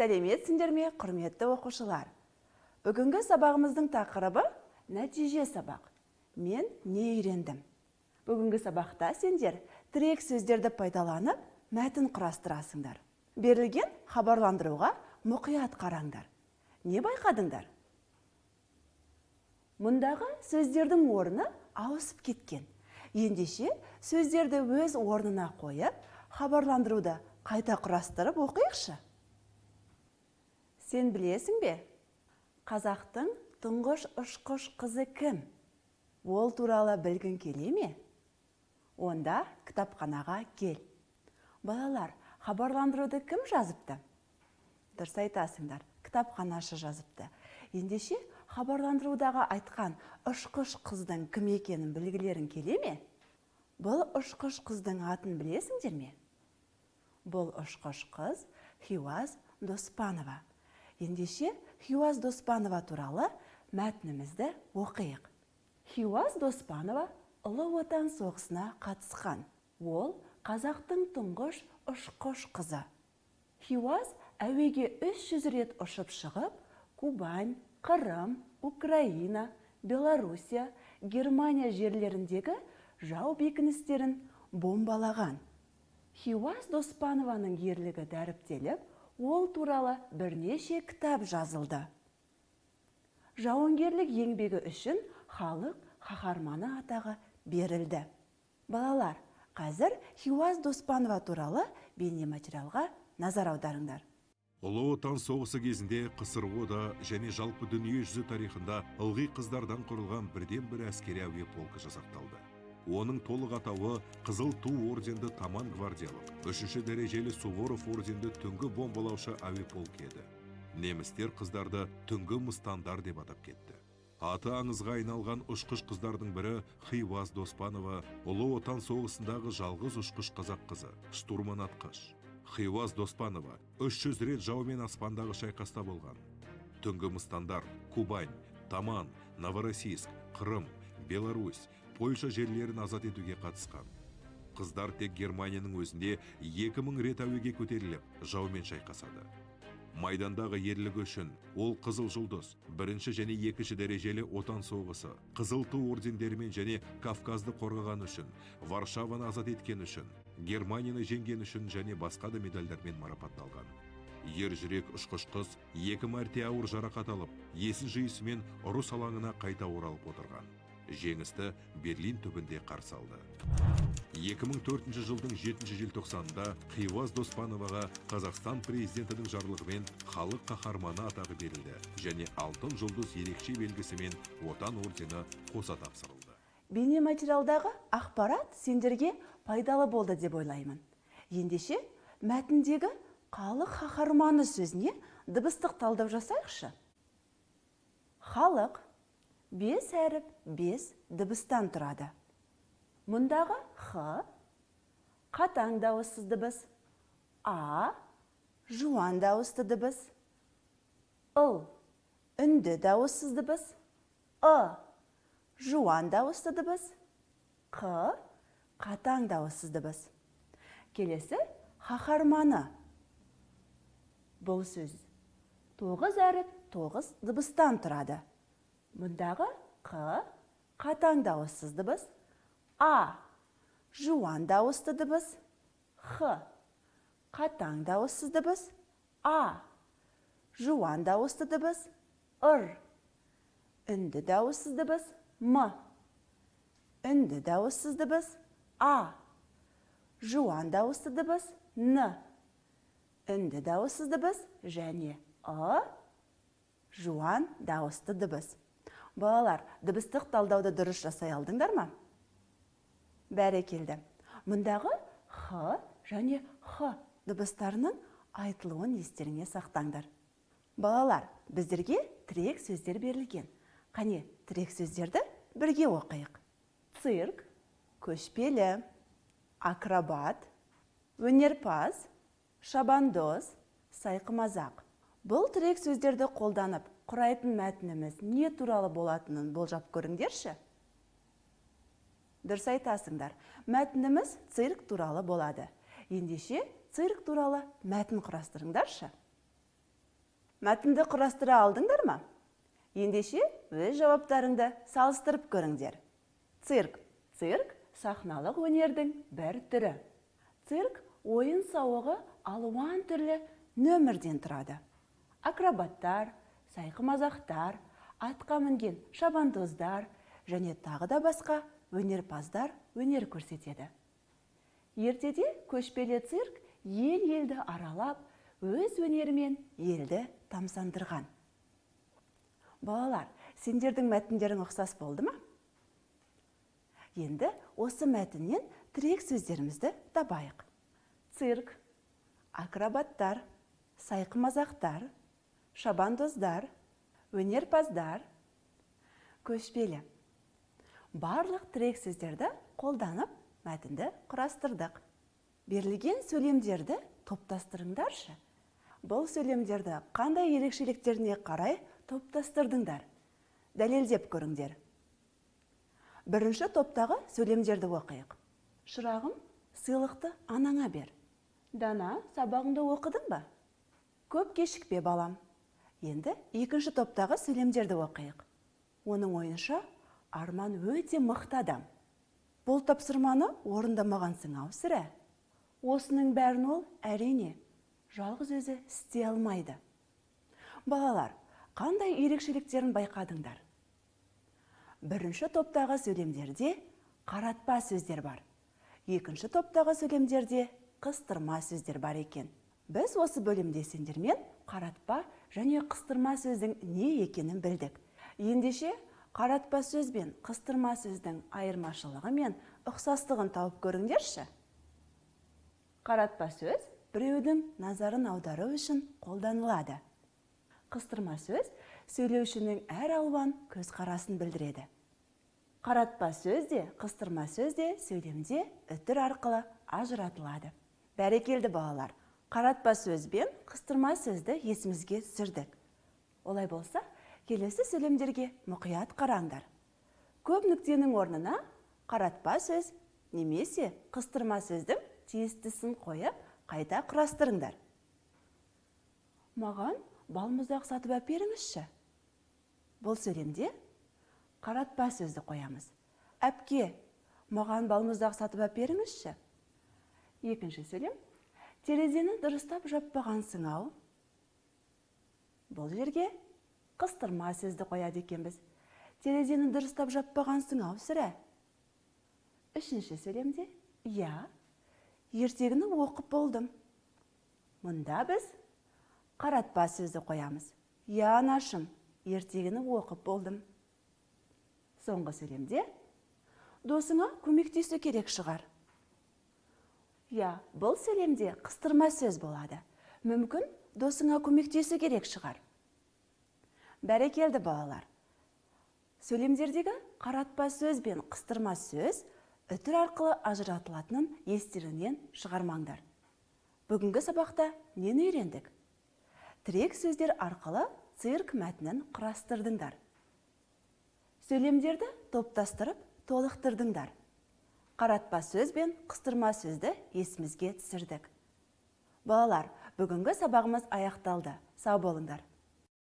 Сәлеметсіңдер ме, құрметті оқушылар? Бүгінгі сабағымыздың тақырыбы нәтиже сабақ. Мен не үйрендім? Бүгінгі сабақта сендер тірек сөздерді пайдаланып, мәтін құрастырасыңдар. Берілген хабарландыруға мұқият қараңдар. Не байқадыңдар? Мұндағы сөздердің орны ауысып кеткен. Ендеше сөздерді өз орнына қойып, хабарландыруды қайта құрастырып оқиықшы. Сен білесің бе? Қазақтың тұңғыш ұшқыш қызы кім? Ол туралы білгің келе ме? Онда кітапханаға кел. Балалар, хабарландыруды кім жазыпты? Дұрыс айтасыңдар, кітапханашы жазыпты. Ендеше хабарландырудағы айтқан ұшқыш қыздың кім екенін білгілерің келе ме? Бұл ұшқыш қыздың атын білесіңдер ме? Бұл ұшқыш қыз Хиуаз Доспанова. Ендеше Хиуаз Доспанова туралы мәтінімізді оқиық. Хиуаз Доспанова Ұлы Отан соғысына қатысқан. Ол қазақтың тұңғыш ұшқыш қызы. Хиуаз әуеге 300 рет ұшып шығып, Кубань, Қырым, Украина, Белоруссия, Германия жерлеріндегі жау бекіністерін бомбалаған. Хиуаз Доспанованың ерлігі дәріптеліп, ол туралы бірнеше кітап жазылды. Жауынгерлік еңбегі үшін халық қаһарманы атағы берілді. Балалар, қазір Хиуаз Доспанова туралы бейнематериалға назар аударыңдар. Ұлы Отан соғысы кезінде КСРО-да және жалпы дүние жүзі тарихында ылғи қыздардан құрылған бірден-бір әскери әуе полкі жасақталды. Оның толық атауы Қызыл Ту орденді Таман гвардиялық, 3-ші дәрежелі Суворов орденді түнгі бомбалаушы әуе полкі еді. Немістер қыздарды түнгі мыстандар деп атап кетті. Аты аңызға айналған ұшқыш қыздардың бірі Хиуаз Доспанова, Ұлы Отан соғысындағы жалғыз ұшқыш қазақ қызы, штурман атқыш. Хиуаз Доспанова 300 рет жаумен аспандағы шайқаста болған. Түнгі мыстандар, Кубань, Таман, Новороссийск, Қырым, Беларусь, Польша жерлерін азат етуге қатысқан. Қыздар тек Германияның өзінде 2000 рет әуеге көтеріліп, жаумен шайқасады. Майдандағы ерлігі үшін ол Қызыл Жұлдыз, 1-ші және 2-ші дәрежелі Отан соғысы, Қызыл Ту ордендерімен және Кавказды қорғаған үшін, Варшаваны азат еткен үшін, Германияны жеңген үшін және басқа да медальдармен марапатталған. Ер жүрек ұшқыш қыз 2 мәрте ауыр жарақат алып, есін жиысымен ұрыс алаңына қайта оралып отырған. Жеңісті Берлин түбінде қарсы алды. 2004 жылдың 7 желтоқсанында Хиуаз Доспановаға Қазақстан президентінің жарлығымен халық қаһарманы атағы берілді және алтын жұлдыз ерекше белгісімен Отан ордені қоса тапсырылды. Бейнематериалдағы ақпарат сендерге пайдалы болды деп ойлаймын. Ендеше мәтіндегі халық қаһарманы сөзіне дыбыстық талдау жасайықшы. Халық 5 әріп 5 дыбыстан тұрады. Мұндағы Х қатаң дауыссыз дыбыс, А жуан дауысты дыбыс, Ыл үнді дауыссыз дыбыс, Ы жуан дауысты дыбыс, Қ қатаң дауыссыз дыбыс. Келесі қаһарманы. Бұл сөз 9 әріп 9 дыбыстан тұрады. Мұндағы Қ қатаң дауыссыз дыбыс, А жуан дауысты дыбыс, Х қатаң дауыссыз дыбыс, А жуан дауысты дыбыс, Ыр үнді дауыссыз дыбыс, М үнді дауыссыз дыбыс, А жуан дауысты дыбыс, Н үнді дауыссыз дыбыс және Ы жуан дауысты дыбыс. Балалар, дыбыстық талдауды дұрыс жасай алдыңдар ма? Бәрекелді. Мұндағы Х және Х дыбыстарының айтылуын естеріңе сақтаңдар. Балалар, біздерге тірек сөздер берілген. Қане, тірек сөздерді бірге оқиық. Цирк, көшпелі, акробат, өнерпаз, шабандоз, сайқымазақ. Бұл тірек сөздерді қолданып, құрайтын мәтініміз не туралы болатынын болжап көріңдерші. Дұрыс айтасыңдар, мәтініміз цирк туралы болады. Ендеше цирк туралы мәтін құрастырыңдаршы. Мәтінді құрастыра алдыңдар ма? Ендеше өз жауаптарыңды салыстырып көріңдер. Цирк. Цирк сахналық өнердің бір түрі. Цирк ойын сауығы алуан түрлі нөмірден тұрады. Акробаттар, сайқымазақтар, атқа мінген шабандоздар және тағы да басқа өнерпаздар өнер көрсетеді. Ертеде көшпелі цирк ел-елді аралап, өз өнерімен елді тамсандырған. Балалар, сендердің мәтіндерің ұқсас болды ма? Енді осы мәтіннен тірек сөздерімізді табайық. Цирк, акробаттар, сайқымазақтар, шабандоздар, өнерпаздар, көшпелі. Барлық тірек сөздерді қолданып, мәтінді құрастырдық. Берілген сөйлемдерді топтастырыңдаршы. Бұл сөйлемдерді қандай ерекшеліктеріне қарай топтастырдыңдар? Дәлелдеп көріңдер. Бірінші топтағы сөйлемдерді оқиық. Шырағым, сыйлықты анаңа бер. Дана, сабағыңды оқыдың ба? Көп кешікпе, балам. Енді екінші топтағы сөйлемдерді оқиық. Оның ойынша, Арман өте мықты адам. Бұл тапсырманы орындамағансың ау сірә. Осының бәрін ол әрине жалғыз өзі істей алмайды. Балалар, қандай ерекшеліктерін байқадыңдар? Бірінші топтағы сөйлемдерде қаратпа сөздер бар. Екінші топтағы сөйлемдерде қыстырма сөздер бар екен. Біз осы бөлімде сендермен қаратпа және қыстырма сөздің не екенін білдік. Ендеше қаратпа сөз бен қыстырма сөздің айырмашылығы мен ұқсастығын тауып көріңдерші. Қаратпа сөз біреудің назарын аудару үшін қолданылады. Қыстырма сөз сөйлеушінің әр алуан көзқарасын білдіреді. Қаратпа сөз де, қыстырма сөз де сөйлемде үтір арқылы ажыратылады. Бәрекелді балалар, қаратпа сөз бен қыстырма сөзді есімізге түсірдік. Олай болса, келесі сөйлемдерге мұқият қараңдар. Көп нүктенің орнына қаратпа сөз немесе қыстырма сөздің тиістісін қойып, қайта құрастырыңдар. Маған балмұздақ сатып әперіңізші. Бұл сөйлемде қаратпа сөзді қоямыз. Әпке, маған балмұздақ сатып әперіңізші. Екінші сөйлем, терезені дұрыстап жаппағансың ау. Бұл жерге қыстырма сөзді қояды екенбіз. Терезені дұрыстап жаппағансың ау сірә. Үшінші сөйлемде, я, ертегіні оқып болдым. Мұнда біз қаратпа сөзді қоямыз. Я, анашым, ертегіні оқып болдым. Соңғы сөйлемде, досыңа көмектесу керек шығар. Я, бұл сөйлемде қыстырма сөз болады. Мүмкін досыңа көмектесу керек шығар. Бәрекелді балалар. Сөйлемдердегі қаратпа сөз бен қыстырма сөз үтір арқылы ажыратылатынын естерінен шығармаңдар. Бүгінгі сабақта нені үйрендік? Тірек сөздер арқылы цирк мәтінін құрастырдыңдар. Сөйлемдерді топтастырып, толықтырдыңдар. Қаратпа сөз бен қыстырма сөзді есімізге түсірдік. Балалар, бүгінгі сабағымыз аяқталды. Сау болыңдар.